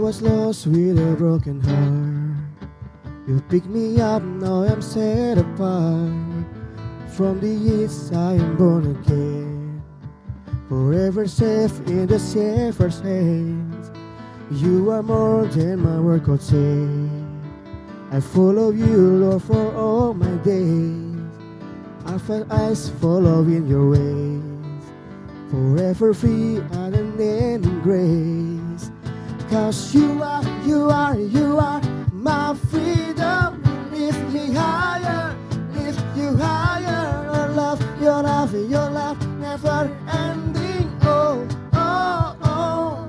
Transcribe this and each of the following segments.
was lost with a broken heart. You picked me up, now I'm set apart. From the east I am born again, forever safe in the Shepherd's hands. You are more than my word could say. I follow you, Lord, for all my days. I find eyes following your ways, forever free and unending grace. 'Cause you are my freedom. Lift me higher, lift you higher. Your love, never ending. Oh, oh, oh.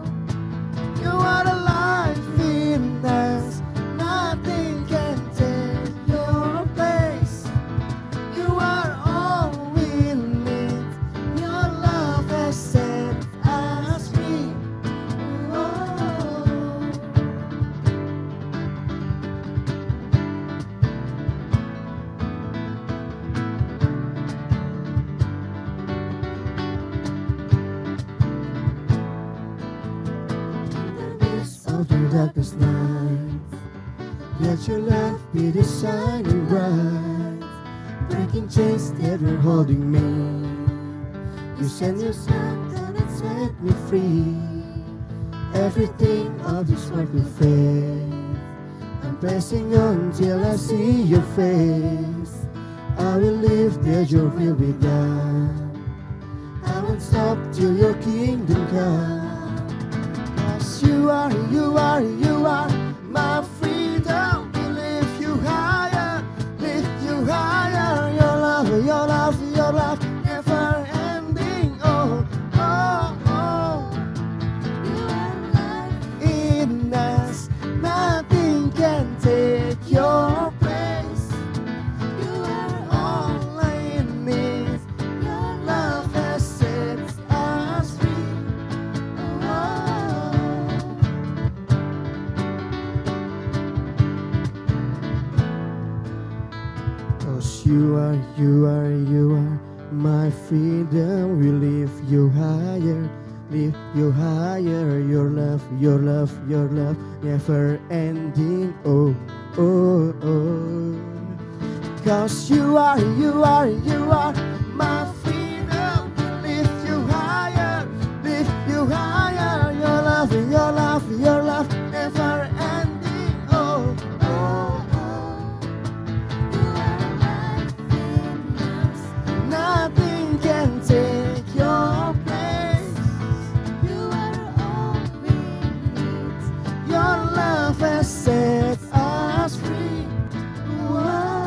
You are the life in us. Nothing can take your place. You are all we need. Your love has set us free. Of the darkest night, let your light be the shining bright, breaking chains that were holding me. You send your son and it set me free. Everything of this world will fade. I'm pressing on till I see your face. I will live that your will be done. I won't stop till your kingdom come. You are my freedom. To lift you higher, your love, never ending. Oh, oh, oh. You are life in us. Nothing can take your place. You are all I need. Your love has set us free. You are my freedom. We lift you higher, Your love, never ending. Oh, oh, oh. 'Cause you are my freedom. We lift you higher, Your love, never ending. Oh, oh. Nothing can take your place. You are all we need. Your love has set us free. Whoa.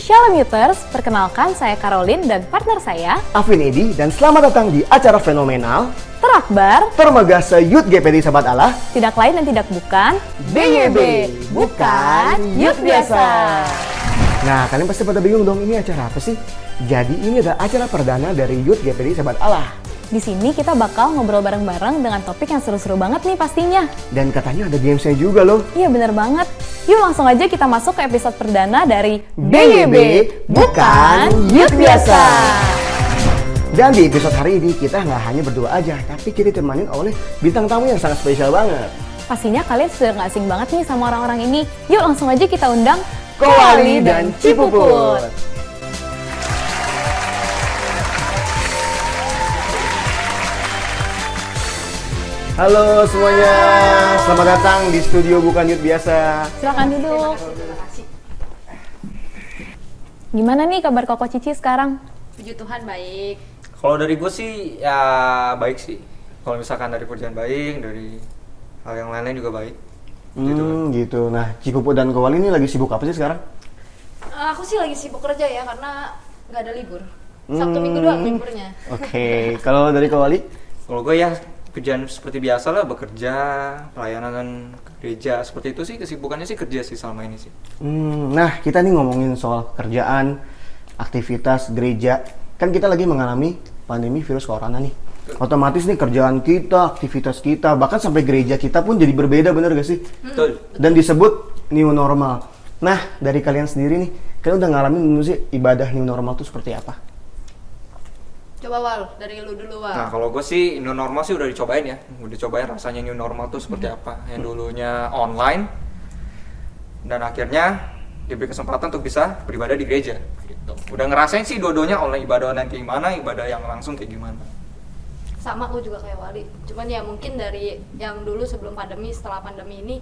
Shalom Youters, perkenalkan saya Caroline dan partner saya Afin Edi, dan selamat datang di acara fenomenal terakbar termegah se-Youth GPD Sahabat Allah. tidak lain dan tidak bukan BYB, bukan Youth Biasa. Nah, kalian pasti pada bingung dong, ini acara apa sih? Jadi ini adalah acara perdana dari Youth GPD Sahabat Allah. Di sini kita bakal ngobrol bareng-bareng dengan topik yang seru-seru banget nih pastinya. Dan katanya ada gamesnya juga loh. Iya bener banget. Yuk langsung aja kita masuk ke episode perdana dari BYB, bukan Youth Biasa. Dan di episode hari ini kita nggak hanya berdua aja, tapi kita ditemanin oleh bintang tamu yang sangat spesial banget. Pastinya kalian sudah nggak asing banget nih sama orang-orang ini. Yuk langsung aja kita undang Kowali dan Cipuput. Halo semuanya, selamat datang di studio Bukan Youth Biasa. Silakan duduk. Gimana nih kabar Koko Cici sekarang? Puji Tuhan baik. Kalau dari gue sih ya baik sih. Kalau misalkan dari kerjaan baik, dari hal yang lain-lain juga baik. Gitu. Nah, Cipuput dan Kowali ini lagi sibuk apa sih sekarang? Aku sih lagi sibuk kerja ya karena nggak ada libur. Sabtu Minggu doang liburnya. Oke, kalau dari Kowali? Kalau gue ya kerjaan seperti biasa lah, bekerja, pelayanan gereja, seperti itu sih kesibukannya sih kerja sih selama ini sih. Nah, kita nih ngomongin soal kerjaan, aktivitas gereja. Kan kita lagi mengalami pandemi virus corona nih. Otomatis nih kerjaan kita, aktivitas kita, bahkan sampai gereja kita pun jadi berbeda, bener gak sih? Betul. Dan disebut new normal. Nah, dari kalian sendiri nih, kalian udah ngalamin belum sih ibadah new normal itu seperti apa? Coba Wal, dari lu dulu Wal. Nah kalau gue sih new normal sih udah dicobain ya. Udah cobain rasanya new normal tuh seperti apa. Yang dulunya online dan akhirnya diberi kesempatan untuk bisa beribadah di gereja gitu. Udah ngerasain sih dua-duanya, online ibadah online kayak gimana, ibadah yang langsung kayak gimana. Sama aku juga kayak Wali. Cuman ya mungkin dari yang dulu sebelum pandemi, setelah pandemi ini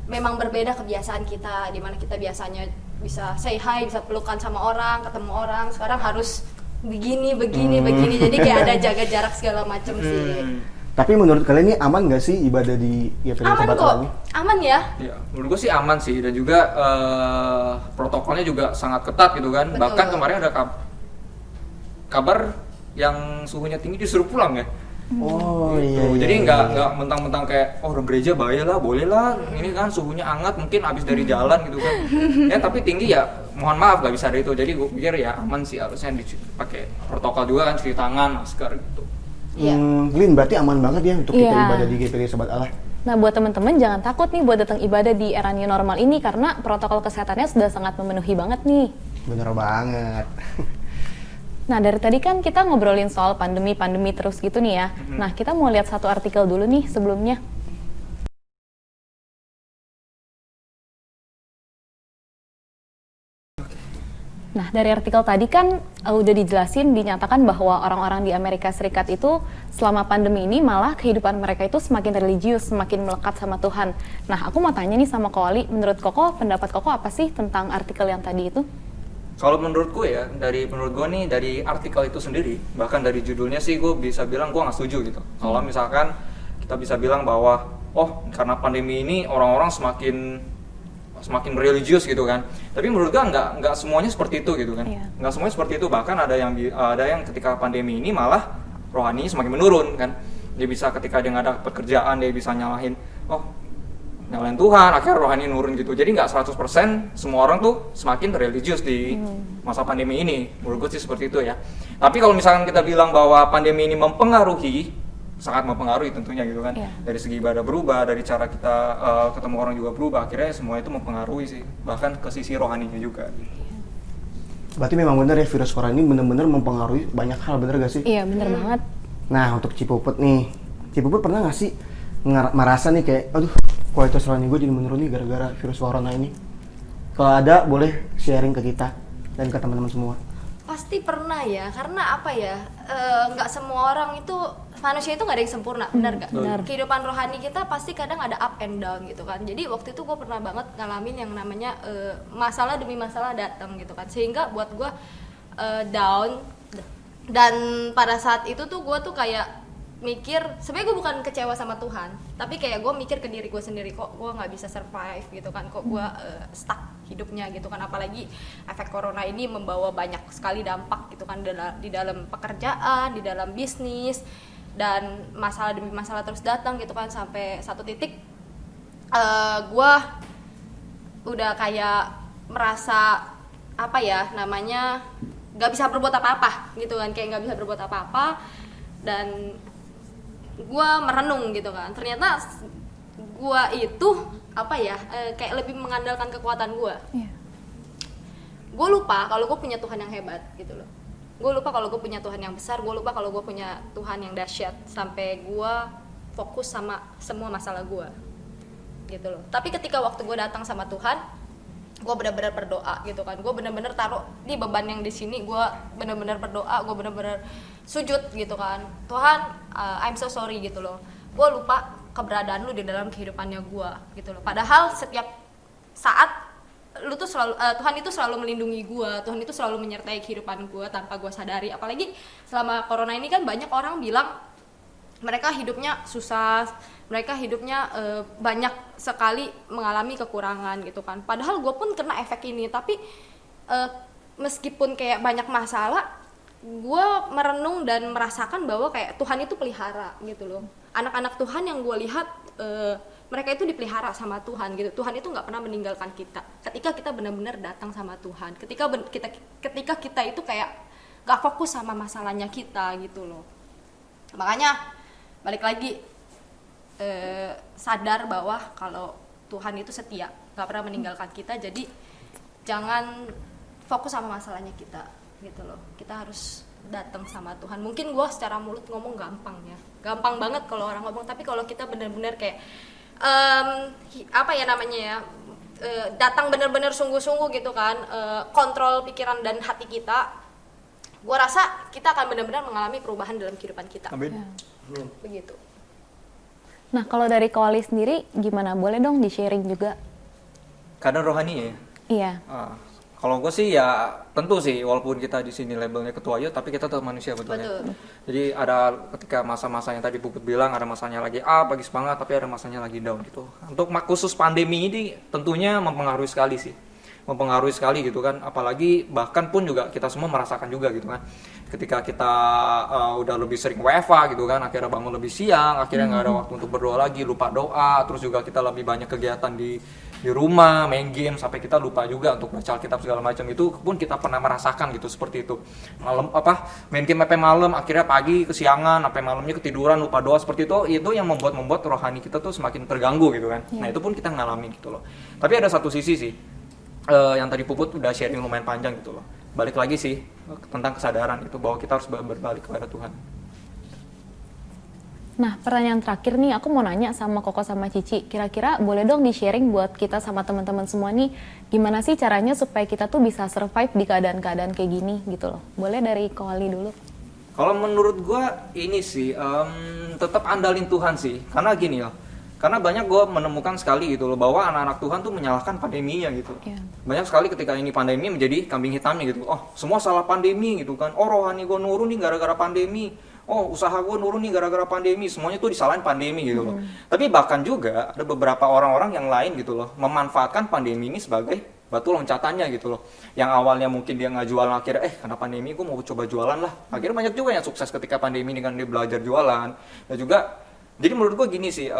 memang berbeda kebiasaan kita, dimana kita biasanya bisa say hi, bisa pelukan sama orang, ketemu orang. Sekarang harus begini. Jadi kayak ada jaga jarak segala macam sih. Tapi menurut kalian ini aman gak sih ibadah di GPD Aman Sahabat kok, ini? aman ya. Ya, menurut gue sih aman sih, dan juga protokolnya juga sangat ketat gitu kan. Betul. Bahkan kemarin ada kabar yang suhunya tinggi disuruh pulang ya. Oh Gitu. iya. Jadi nggak mentang-mentang kayak orang gereja bahaya lah, boleh lah. Ini kan suhunya hangat, mungkin abis dari jalan gitu kan. Ya tapi tinggi ya, mohon maaf nggak bisa dari itu. Jadi gue pikir ya aman sih, harusnya pakai protokol juga kan, cuci tangan, masker gitu. Iya. Lin, berarti aman banget ya untuk kita Iya. ibadah di GPD Sahabat Allah. Nah buat teman-teman jangan takut nih buat datang ibadah di era new normal ini karena protokol kesehatannya sudah sangat memenuhi banget nih. Bener banget. Nah dari tadi kan kita ngobrolin soal pandemi terus gitu nih ya. Nah kita mau lihat satu artikel dulu nih sebelumnya. Nah dari artikel tadi kan udah dijelasin, dinyatakan bahwa orang-orang di Amerika Serikat itu selama pandemi ini malah kehidupan mereka itu semakin religius, semakin melekat sama Tuhan. Nah aku mau tanya nih sama Kowali, menurut Koko, pendapat Koko apa sih tentang artikel yang tadi itu? Kalau menurut gue ya, menurut gue nih dari artikel itu sendiri, bahkan dari judulnya sih gue bisa bilang gue nggak setuju gitu. Kalau misalkan kita bisa bilang bahwa karena pandemi ini orang-orang semakin religius gitu kan. Tapi menurut gue nggak semuanya seperti itu gitu kan. Iya. Nggak semuanya seperti itu. Bahkan ada yang ketika pandemi ini malah rohani semakin menurun kan. Dia bisa ketika dia nggak ada pekerjaan, dia bisa nyalahin Tuhan, akhirnya rohani nurun gitu. Jadi nggak 100% semua orang tuh semakin religius di masa pandemi ini. Menurut gue sih seperti itu ya. Tapi kalau misalkan kita bilang bahwa pandemi ini mempengaruhi, sangat mempengaruhi tentunya gitu kan. Iya. Dari segi ibadah berubah, dari cara kita ketemu orang juga berubah. Akhirnya semua itu mempengaruhi sih. Bahkan ke sisi rohaninya juga. Berarti memang bener ya, virus corona ini bener-bener mempengaruhi banyak hal, bener gak sih? Iya bener banget. Nah, untuk Cipuput nih, Cipuput pernah gak sih merasa nih kayak, aduh, kualitas rohani gue jadi menurun nih gara-gara virus corona ini? Kalau ada, boleh sharing ke kita dan ke teman-teman semua. Pasti pernah ya, karena apa ya, nggak semua orang itu, manusia itu nggak ada yang sempurna, benar nggak? benar. Kehidupan rohani kita pasti kadang ada up and down gitu kan. Jadi waktu itu gue pernah banget ngalamin yang namanya masalah demi masalah datang gitu kan, sehingga buat gue down. Dan pada saat itu tuh gue tuh kayak mikir, sebenarnya gue bukan kecewa sama Tuhan, tapi kayak gue mikir ke diri gue sendiri, kok gue nggak bisa survive gitu kan, kok gue stuck hidupnya gitu kan. Apalagi efek corona ini membawa banyak sekali dampak gitu kan, di dalam pekerjaan, di dalam bisnis, dan masalah demi masalah terus datang gitu kan. Sampai satu titik gue udah kayak merasa apa ya namanya, nggak bisa berbuat apa-apa gitu kan, kayak nggak bisa berbuat apa-apa. Dan gue merenung gitu kan, ternyata gue itu apa ya, kayak lebih mengandalkan kekuatan gue. Iya. Gue lupa kalau gue punya Tuhan yang hebat gitu loh. Gue lupa kalau gue punya Tuhan yang besar. Gue lupa kalau gue punya Tuhan yang dahsyat, sampai gue fokus sama semua masalah gue. gitu loh. Tapi ketika waktu gue datang sama Tuhan, gue benar-benar berdoa gitu kan, gue benar-benar taruh di beban yang di sini, gue benar-benar berdoa, gue benar-benar sujud gitu kan, Tuhan, I'm so sorry gitu loh, gue lupa keberadaan lu di dalam kehidupannya gue gitu loh. Padahal setiap saat lu tuh selalu Tuhan itu selalu melindungi gue, Tuhan itu selalu menyertai kehidupan gue tanpa gue sadari. Apalagi selama corona ini kan banyak orang bilang mereka hidupnya susah, mereka hidupnya banyak sekali mengalami kekurangan gitu kan. Padahal gue pun kena efek ini, tapi meskipun kayak banyak masalah, gue merenung dan merasakan bahwa kayak Tuhan itu pelihara gitu loh. Anak-anak Tuhan yang gue lihat, mereka itu dipelihara sama Tuhan gitu. Tuhan itu nggak pernah meninggalkan kita. Ketika kita benar-benar datang sama Tuhan, ketika kita itu kayak nggak fokus sama masalahnya kita gitu loh. Makanya balik lagi, sadar bahwa kalau Tuhan itu setia, nggak pernah meninggalkan kita. Jadi jangan fokus sama masalahnya kita gitu loh. Kita harus datang sama Tuhan. Mungkin gue secara mulut ngomong gampang ya, gampang banget kalau orang ngomong, tapi kalau kita benar-benar kayak apa ya namanya ya, datang benar-benar sungguh-sungguh gitu kan, kontrol pikiran dan hati kita, gue rasa kita akan benar-benar mengalami perubahan dalam kehidupan kita. Amin. Begitu. Nah, kalau dari Koali sendiri gimana? Boleh dong di-sharing juga? Kadang rohani ya. Iya. Kalau gue sih ya tentu sih, walaupun kita di sini labelnya ketua youth, tapi kita tetap manusia betulnya. Betul. Jadi ada ketika masa-masa yang tadi Puput bilang, ada masanya lagi up, lagi semangat, tapi ada masanya lagi down gitu. Untuk khusus pandemi ini tentunya mempengaruhi sekali sih. Mempengaruhi sekali gitu kan, apalagi bahkan pun juga kita semua merasakan juga gitu kan. Ketika kita udah lebih sering WFA gitu kan, akhirnya bangun lebih siang, akhirnya nggak ada waktu untuk berdoa lagi, lupa doa, terus juga kita lebih banyak kegiatan di rumah, main game, sampai kita lupa juga untuk baca Alkitab segala macam. Itu pun kita pernah merasakan gitu, seperti itu. Malam main game sampai malam, akhirnya pagi kesiangan, sampai malamnya ketiduran, lupa doa, seperti itu yang membuat rohani kita tuh semakin terganggu gitu kan. Nah, itu pun kita ngalamin gitu loh. Tapi ada satu sisi sih, yang tadi Puput udah sharing lumayan panjang gitu loh. Balik lagi sih tentang kesadaran itu bahwa kita harus berbalik kepada Tuhan. Nah, pertanyaan terakhir nih, aku mau nanya sama Koko sama Cici. Kira-kira boleh dong di-sharing buat kita sama teman-teman semua nih, gimana sih caranya supaya kita tuh bisa survive di keadaan-keadaan kayak gini gitu loh. Boleh dari Koali dulu. Kalau menurut gua ini sih tetap andalin Tuhan sih. Karena gini loh. Karena banyak gue menemukan sekali gitu loh, bahwa anak-anak Tuhan tuh menyalahkan pandeminya gitu. Yeah. Banyak sekali ketika ini pandemi menjadi kambing hitamnya gitu. Oh, semua salah pandemi gitu kan. Oh, rohani gue nurun nih gara-gara pandemi. Oh, usaha gue nurun nih gara-gara pandemi. Semuanya tuh disalahin pandemi gitu loh. Tapi bahkan juga ada beberapa orang-orang yang lain gitu loh, memanfaatkan pandemi ini sebagai batu loncatannya gitu loh. Yang awalnya mungkin dia nggak jualan, akhirnya karena pandemi gue mau coba jualan lah. Akhirnya banyak juga yang sukses ketika pandemi dengan dia belajar jualan. Dan juga jadi menurut gue gini sih,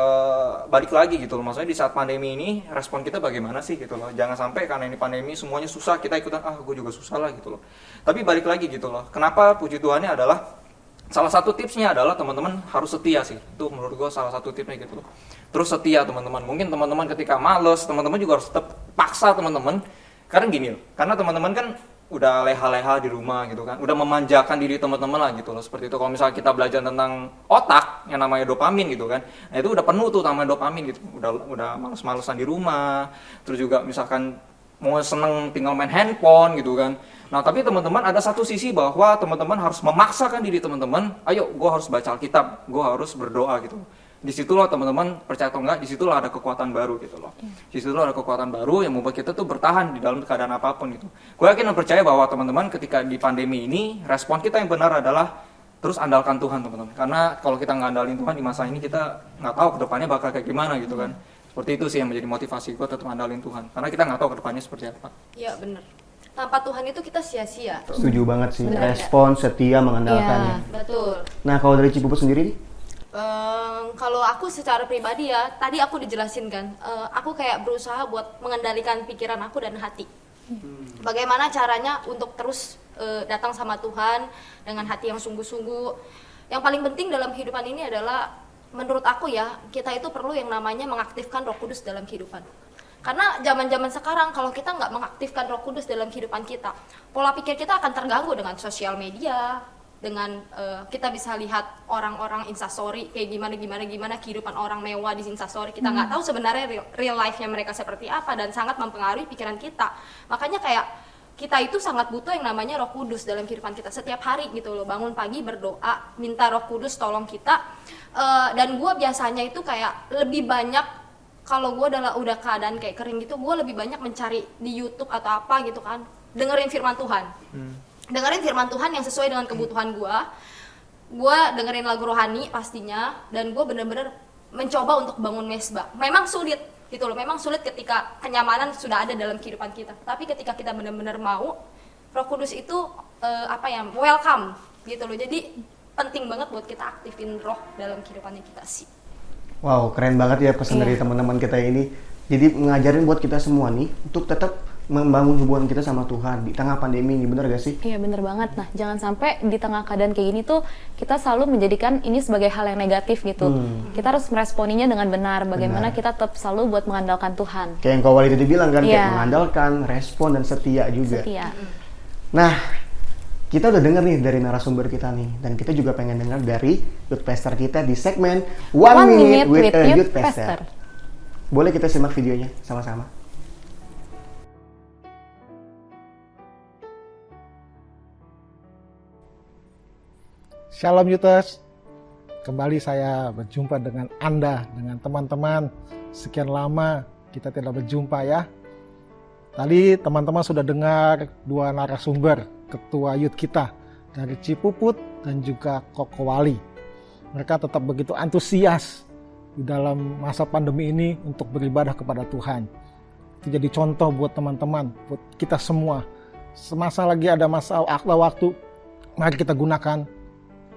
balik lagi gitu loh, maksudnya di saat pandemi ini respon kita bagaimana sih gitu loh. Jangan sampai karena ini pandemi semuanya susah, kita ikutan, gue juga susah lah gitu loh. Tapi balik lagi gitu loh, kenapa puji Tuhannya adalah, salah satu tipsnya adalah teman-teman harus setia sih. Itu menurut gue salah satu tipsnya gitu loh. Terus setia teman-teman, mungkin teman-teman ketika males, teman-teman juga harus tetap paksa teman-teman. Karena gini loh, karena teman-teman kan udah leha-leha di rumah gitu kan, udah memanjakan diri teman-teman lah gitu loh, seperti itu. Kalau misalnya kita belajar tentang otak yang namanya dopamin gitu kan, nah itu udah penuh tuh namanya dopamin gitu, udah males-malesan di rumah, terus juga misalkan mau seneng tinggal main handphone gitu kan. Nah tapi teman-teman ada satu sisi bahwa teman-teman harus memaksakan diri teman-teman, ayo gue harus baca Alkitab, gue harus berdoa gitu. Disitulah teman-teman, percaya atau enggak, disitulah ada kekuatan baru gitu loh. Disitulah ada kekuatan baru yang membuat kita tuh bertahan di dalam keadaan apapun gitu. Gue yakin dan percaya bahwa teman-teman ketika di pandemi ini, respon kita yang benar adalah terus andalkan Tuhan teman-teman. Karena kalau kita nggak andalin Tuhan di masa ini, kita nggak tahu kedepannya bakal kayak gimana gitu kan. Seperti itu sih yang menjadi motivasi gue, tetap andalin Tuhan. Karena kita nggak tahu kedepannya seperti apa. Iya bener. Tanpa Tuhan itu kita sia-sia. Setuju banget sih, Benar, respon, setia, mengandalkannya. Betul. Nah kalau dari Cipuput sendiri nih? Kalau aku secara pribadi ya, tadi aku dijelasin kan, aku kayak berusaha buat mengendalikan pikiran aku dan hati. Bagaimana caranya untuk terus datang sama Tuhan dengan hati yang sungguh-sungguh. Yang paling penting dalam kehidupan ini adalah, menurut aku ya, kita itu perlu yang namanya mengaktifkan Roh Kudus dalam kehidupan. Karena zaman-zaman sekarang kalau kita nggak mengaktifkan Roh Kudus dalam kehidupan kita, pola pikir kita akan terganggu dengan sosial media, dengan kita bisa lihat orang-orang instastory kayak gimana kehidupan orang mewah di instastory. Kita nggak tahu sebenarnya real life-nya mereka seperti apa, dan sangat mempengaruhi pikiran kita. Makanya kayak kita itu sangat butuh yang namanya Roh Kudus dalam kehidupan kita setiap hari gitu loh. Bangun pagi berdoa, minta Roh Kudus tolong kita. Dan gue biasanya itu kayak lebih banyak, kalau gue udah keadaan kayak kering gitu, gue lebih banyak mencari di YouTube atau apa gitu kan, dengerin firman Tuhan. Dengerin firman Tuhan yang sesuai dengan kebutuhan gue dengerin lagu rohani pastinya, dan gue bener-bener mencoba untuk bangun mesbah. Memang sulit gitu loh, memang sulit ketika kenyamanan sudah ada dalam kehidupan kita, tapi ketika kita benar-benar mau, Roh Kudus itu welcome gitu loh. Jadi penting banget buat kita aktifin roh dalam kehidupannya kita sih. Wow, keren banget ya pesan dari teman-teman kita ini. Jadi ngajarin buat kita semua nih untuk tetap membangun hubungan kita sama Tuhan di tengah pandemi ini, bener gak sih? Iya bener banget. Nah jangan sampai di tengah keadaan kayak gini tuh kita selalu menjadikan ini sebagai hal yang negatif gitu. Kita harus meresponinya dengan benar. Bagaimana kita tetap selalu buat mengandalkan Tuhan. Kayak yang Kak Wali tadi bilang kan, kayak mengandalkan, respon, dan setia juga. Setia. Nah, kita udah denger nih dari narasumber kita nih, dan kita juga pengen denger dari Youth Pastor kita di segmen One Minute with a Youth Pastor. Boleh kita simak videonya sama-sama? Shalom Youters, kembali saya berjumpa dengan Anda, dengan teman-teman. Sekian lama kita tidak berjumpa ya. Tadi teman-teman sudah dengar dua narasumber, ketua youth kita dari Cipuput dan juga Koko Wali. Mereka tetap begitu antusias di dalam masa pandemi ini untuk beribadah kepada Tuhan. Itu jadi contoh buat teman-teman, buat kita semua. Semasa lagi ada masa waktu, mari kita gunakan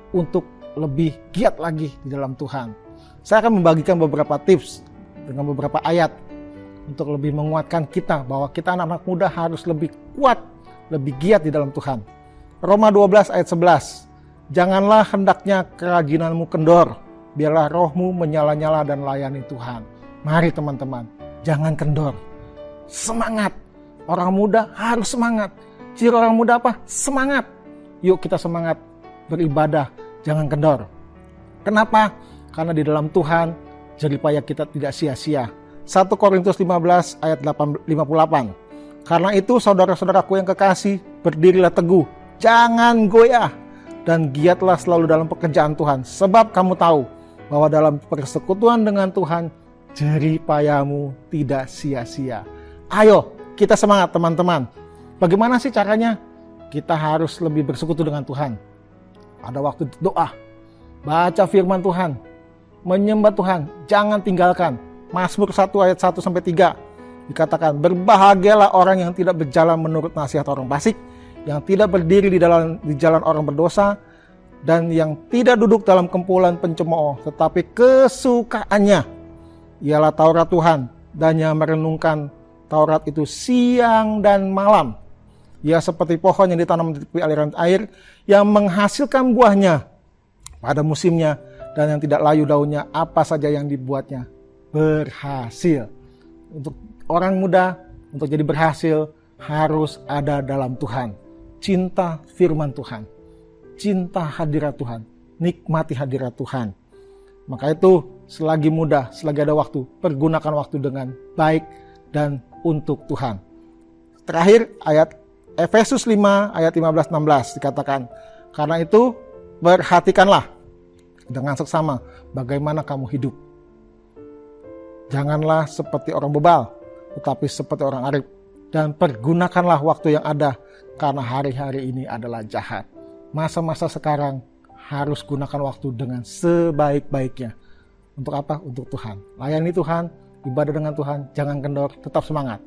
untuk lebih giat lagi di dalam Tuhan. Saya akan membagikan beberapa tips dengan beberapa ayat untuk lebih menguatkan kita bahwa kita anak-anak muda harus lebih kuat, lebih giat di dalam Tuhan. Roma 12 ayat 11. Janganlah hendaknya kerajinanmu kendor, biarlah rohmu menyala-nyala dan layani Tuhan. Mari teman-teman, jangan kendor. Semangat. Orang muda harus semangat. Ciri orang muda apa? Semangat. Yuk kita semangat beribadah, jangan kendor. Kenapa? Karena di dalam Tuhan jeripaya kita tidak sia-sia. 1 Korintus 15 ayat 58. Karena itu saudara-saudaraku yang kekasih, berdirilah teguh, jangan goyah, dan giatlah selalu dalam pekerjaan Tuhan. Sebab kamu tahu bahwa dalam persekutuan dengan Tuhan, jeripayamu tidak sia-sia. Ayo kita semangat teman-teman. Bagaimana sih caranya? Kita harus lebih bersekutu dengan Tuhan. Ada waktu doa, baca firman Tuhan, menyembah Tuhan, jangan tinggalkan. Mazmur 1 ayat 1-3 dikatakan, berbahagialah orang yang tidak berjalan menurut nasihat orang fasik, yang tidak berdiri di jalan orang berdosa, dan yang tidak duduk dalam kumpulan pencemooh, tetapi kesukaannya ialah Taurat Tuhan, dan yang merenungkan Taurat itu siang dan malam. Ia seperti pohon yang ditanam di tepi aliran air, yang menghasilkan buahnya pada musimnya, dan yang tidak layu daunnya, apa saja yang dibuatnya berhasil. Untuk orang muda, untuk jadi berhasil, harus ada dalam Tuhan. Cinta firman Tuhan, cinta hadirat Tuhan, nikmati hadirat Tuhan. Maka itu, selagi muda, selagi ada waktu, pergunakan waktu dengan baik dan untuk Tuhan. Terakhir, ayat Efesus 5 ayat 15-16 dikatakan, karena itu perhatikanlah dengan seksama bagaimana kamu hidup. Janganlah seperti orang bebal, tetapi seperti orang arif. Dan pergunakanlah waktu yang ada, karena hari-hari ini adalah jahat. Masa-masa sekarang harus gunakan waktu dengan sebaik-baiknya. Untuk apa? Untuk Tuhan. Layani Tuhan, ibadah dengan Tuhan, jangan kendor, tetap semangat.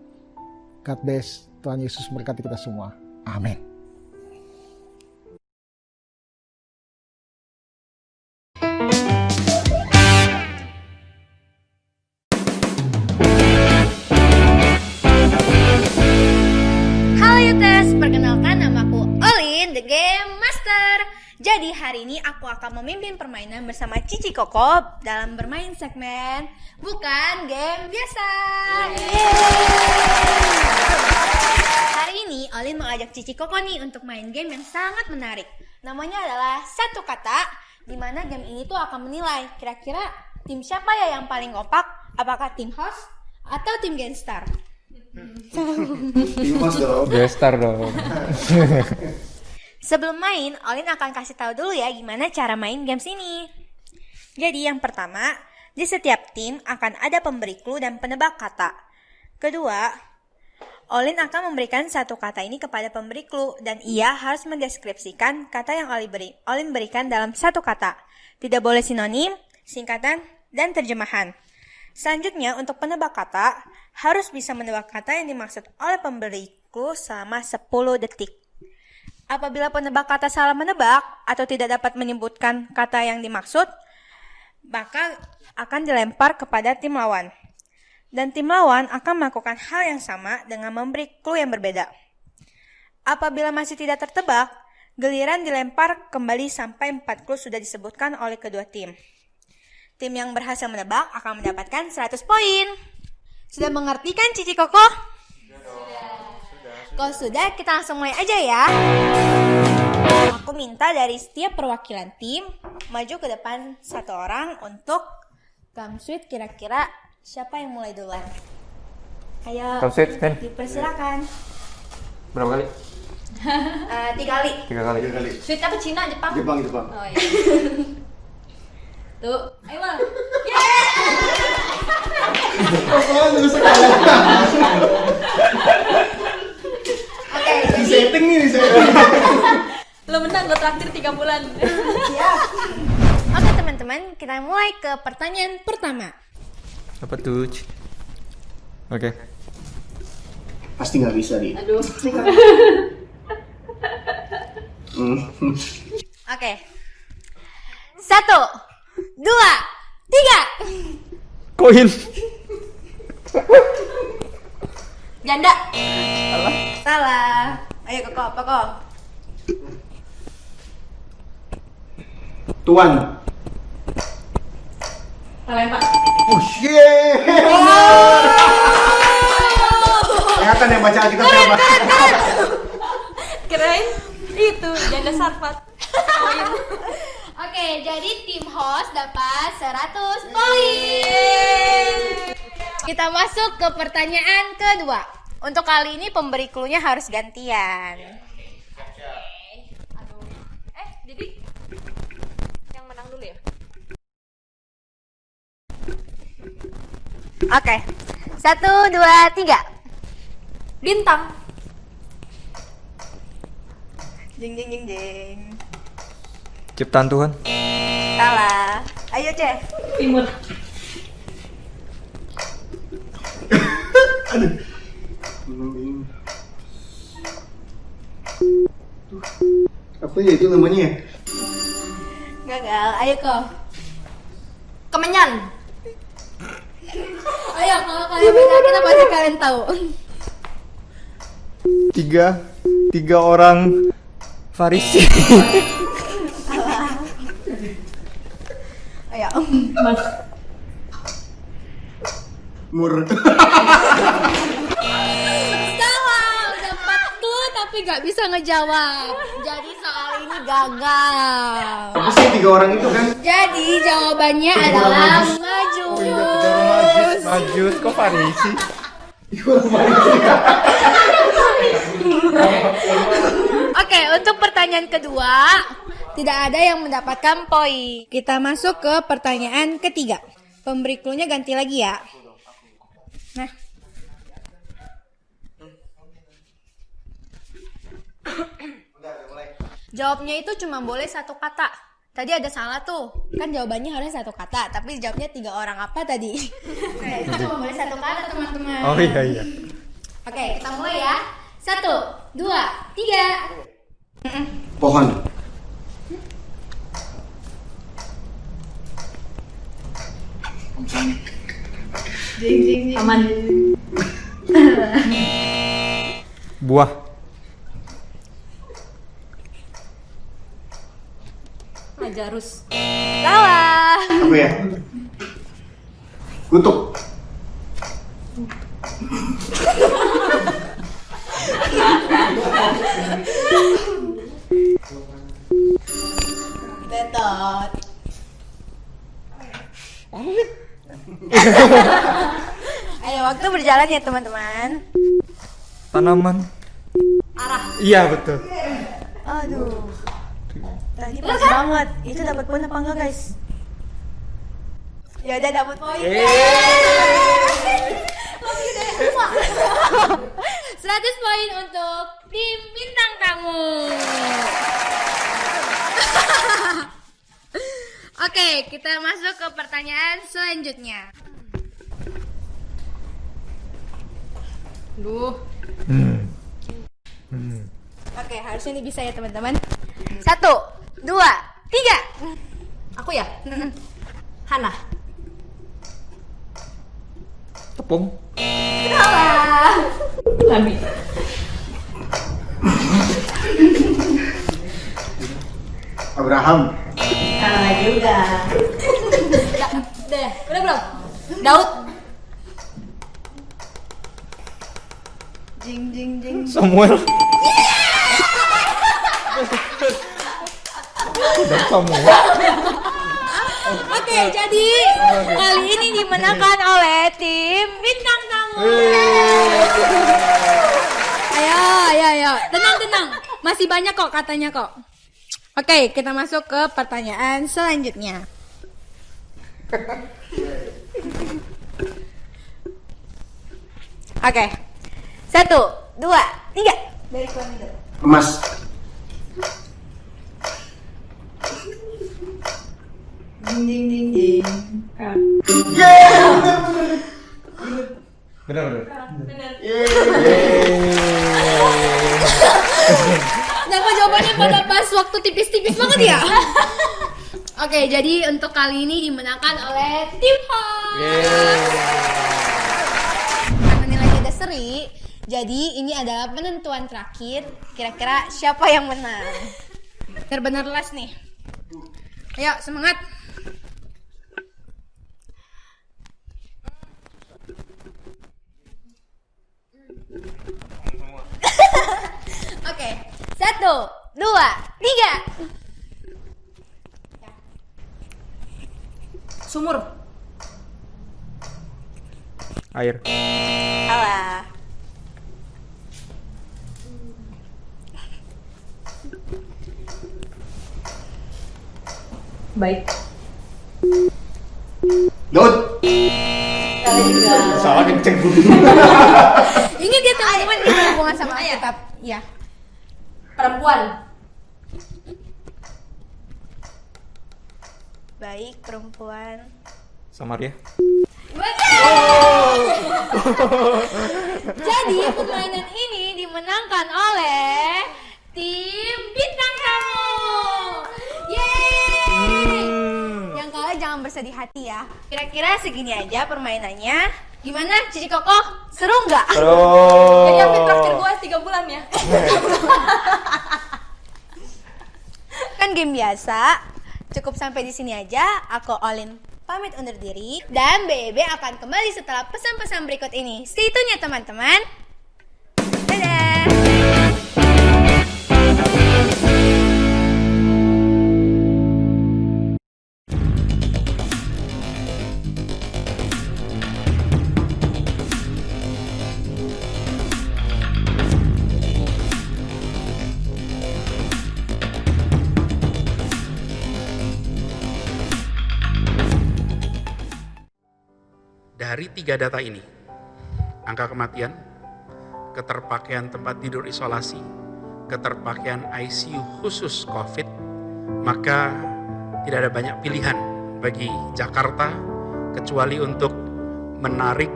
God bless. Tuhan Yesus memberkati kita semua. Amin. Halo Youters, perkenalkan namaku Olin, The Game Master. Jadi hari ini aku akan memimpin permainan bersama Cici Koko dalam bermain segmen Bukan Game Biasa. Hari ini Olin mengajak Cici Koko nih untuk main game yang sangat menarik. Namanya adalah satu kata, di mana game ini tuh akan menilai kira-kira tim siapa ya yang paling kompak, apakah tim host atau tim Genstar. Timos dong. Gestar dong. Sebelum main, Olin akan kasih tahu dulu ya gimana cara main games ini. Jadi yang pertama, di setiap tim akan ada pemberi clue dan penebak kata. Kedua, Olin akan memberikan satu kata ini kepada pemberi clue dan ia harus mendeskripsikan kata yang Olin berikan dalam satu kata. Tidak boleh sinonim, singkatan, dan terjemahan. Selanjutnya, untuk penebak kata, harus bisa menebak kata yang dimaksud oleh pemberi clue selama 10 detik. Apabila penebak kata salah menebak atau tidak dapat menyebutkan kata yang dimaksud, maka akan dilempar kepada tim lawan. Dan tim lawan akan melakukan hal yang sama dengan memberi clue yang berbeda. Apabila masih tidak tertebak, giliran dilempar kembali sampai 4 clue sudah disebutkan oleh kedua tim. Tim yang berhasil menebak akan mendapatkan 100 poin. Sudah mengerti kan Cici Koko? Kalau sudah, kita langsung mulai aja ya. Aku minta dari setiap perwakilan tim maju ke depan satu orang untuk Gamsuit. Kira-kira siapa yang mulai duluan? Ayo, Gamsuit, Ken. dipersilakan. Berapa kali? 3 kali. 3 kali. Sweet apa Cina, Jepang? Jepang. Oh iya. Tuh, ayo Mal. Oke, jadi Setting nih. Lo menang, lo traktir 3 bulan. oke teman-teman, kita mulai ke pertanyaan pertama. Apa tuh? Oke. Pasti nggak bisa dia. Aduh. Oke. 1, 2, 3. Koin. Janda. Salah. Ayo Koko, apa Kok? Tuan. Talenta. Kelihatan yang baca kita siapa? Keren. Itu janda sarpat. Oke, jadi tim host dapat 100 poin. Kita masuk ke pertanyaan kedua. Untuk kali ini pemberi clue-nya harus gantian. Jadi yang menang dulu ya? Oke. 1, 2, 3. Bintang. Jeng jeng jeng jeng. Ciptaan Tuhan. Salah. Ayo, Ceh. Timur. Apa ya itu namanya? Gagal. Ayo, Kok. Kemenyan. Ayo, kalau kalian bisa kita pasti kalian tahu. Tiga orang Farisi. Ayo. Mur. Salah, udah 4 clue tapi gak bisa ngejawab. Jadi soal ini gagal. Apa sih 3 orang itu kan? Jadi jawabannya adalah Majus. Majus kok Farisi? Oke, untuk pertanyaan kedua tidak ada yang mendapatkan poin. Kita masuk ke pertanyaan ketiga. Pemberi clue-nya ganti lagi ya. Nah. Jawabnya itu cuma boleh 1 kata. Tadi ada salah tuh. Kan jawabannya harusnya 1 kata, tapi jawabnya 3 orang apa tadi? Oke, itu cuma boleh 1 kata, teman-teman. Oh iya. Oke, kita mulai ya. 1, 2, 3. Pohon. Aman. Buah. Lazarus. Salah. Apa ya? Kutuk. Betot. Ayo waktu berjalan ya teman-teman. Tanaman. Iya betul. Aduh. Tadi pas banget. Itu dapat poin apa enggak guys? Ya udah dapat poin. 100 poin untuk tim bintang tamu. Oke, kita masuk ke pertanyaan selanjutnya. Oke, harusnya ini bisa ya teman-teman. 1, 2, 3. Aku ya? Hana. Tepung. Abraham. Deh, udah belum? Daud. Jing jing jing. Samuel. Udah Samuel. Oke, jadi kali ini dimenangkan oleh tim bintang tamu. Ayo. Tenang. Masih banyak kok katanya kok. Oke, kita masuk ke pertanyaan selanjutnya. Oke. 1, 2, 3. Dari Komido. Emas. Ding ding ding ding. Benar. Kenapa jawabannya pada pas waktu tipis-tipis banget ya? Oke, jadi untuk kali ini dimenangkan oleh tim Hawk. Karena nilainya udah seri, jadi ini adalah penentuan terakhir. Kira-kira siapa yang menang? Benar-benar last nih. Ayo, semangat. Oke, 1, 2, 3. Sumur. Air. Salah. Baik. Daud. Salah kenceng. Ingat ya teman-teman, ini berhubungan sama Alkitab. Ya. Perempuan. Baik, perempuan. Samaria. Jadi permainan ini dimenangkan oleh tim bintang tamu. Yeay! Yang kalah jangan bersedih hati ya. Kira-kira segini aja permainannya. Gimana Cici Koko? Seru nggak? Jadi Afid traktir gue 3 bulan ya. Kan game biasa. Cukup sampai di sini aja. Aku Olin pamit undur diri dan BEB akan kembali setelah pesan-pesan berikut ini. Stay tune ya teman-teman. Dadah. Dari 3 data ini, angka kematian, keterpakaian tempat tidur isolasi, keterpakaian ICU khusus COVID, maka tidak ada banyak pilihan bagi Jakarta kecuali untuk menarik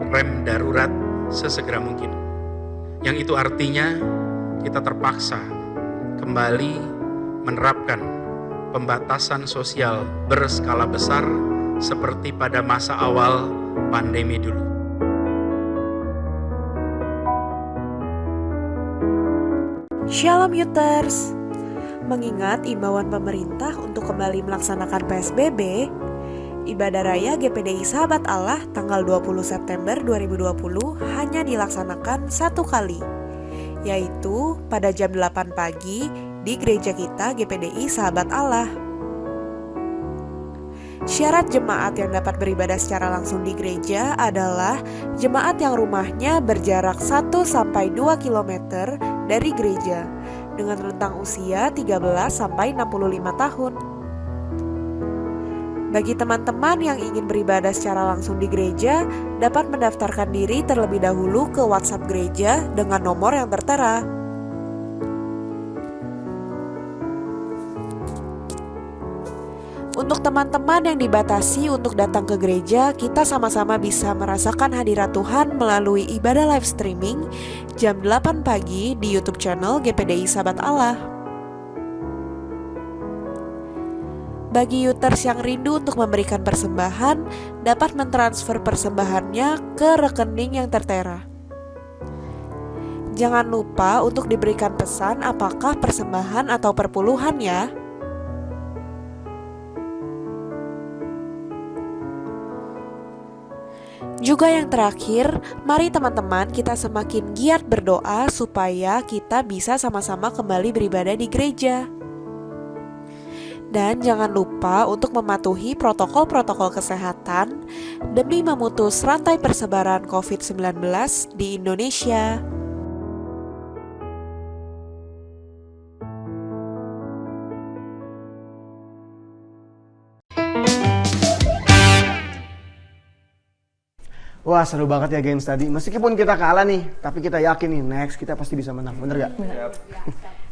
rem darurat sesegera mungkin. Yang itu artinya kita terpaksa kembali menerapkan pembatasan sosial berskala besar seperti pada masa awal pandemi dulu. Shalom Youters. Mengingat imbauan pemerintah untuk kembali melaksanakan PSBB, Ibadah Raya GPDI Sahabat Allah tanggal 20 September 2020 hanya dilaksanakan 1 kali, yaitu pada jam 8 pagi di gereja kita GPDI Sahabat Allah. Syarat jemaat yang dapat beribadah secara langsung di gereja adalah jemaat yang rumahnya berjarak 1-2 km dari gereja dengan rentang usia 13-65 tahun. Bagi teman-teman yang ingin beribadah secara langsung di gereja, dapat mendaftarkan diri terlebih dahulu ke WhatsApp gereja dengan nomor yang tertera. Untuk teman-teman yang dibatasi untuk datang ke gereja, kita sama-sama bisa merasakan hadirat Tuhan melalui ibadah live streaming jam 8 pagi di YouTube channel GPDI Sahabat Allah. Bagi Youters yang rindu untuk memberikan persembahan, dapat mentransfer persembahannya ke rekening yang tertera. Jangan lupa untuk diberikan pesan apakah persembahan atau perpuluhan ya. Juga yang terakhir, mari teman-teman kita semakin giat berdoa supaya kita bisa sama-sama kembali beribadah di gereja. Dan jangan lupa untuk mematuhi protokol-protokol kesehatan demi memutus rantai persebaran COVID-19 di Indonesia. Wah, seru banget ya games tadi. Meskipun kita kalah nih, tapi kita yakin nih next kita pasti bisa menang. Bener gak?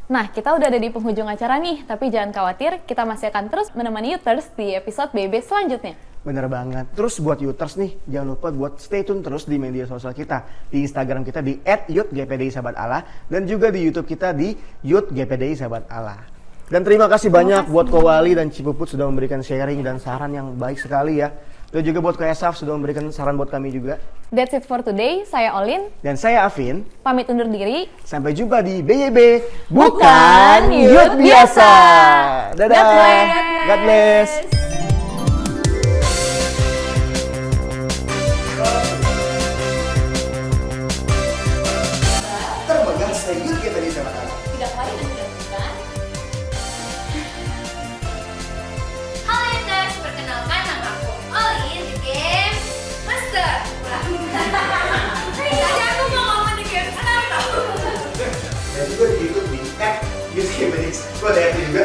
Nah, kita udah ada di penghujung acara nih, tapi jangan khawatir, kita masih akan terus menemani Youters di episode BB selanjutnya. Bener banget. Terus buat Youters nih, jangan lupa buat stay tune terus di media sosial kita. Di Instagram kita di @youthgpdi Sahabat Allah dan juga di YouTube kita di youthgpdi Sahabat Allah. Dan terima kasih banyak buat Ko Wali dan Cipuput sudah memberikan sharing dan saran yang baik sekali ya. Dan juga buat Ko Esaf sudah memberikan saran buat kami juga. That's it for today. Saya Olin. Dan saya Afin. Pamit undur diri. Sampai jumpa di BYB. Bukan Youth Biasa. Dadah. God bless. Termegang stay Youth GPDI Sahabat Allah. Tidak kali dan tidak bukan. Halo Youters, perkenalkan nama aku Olin, The Game Master. Tadi aku mau ngomong The Game Master. Dan juga di YouTube di @youthgpdi. Gue ada yang juga.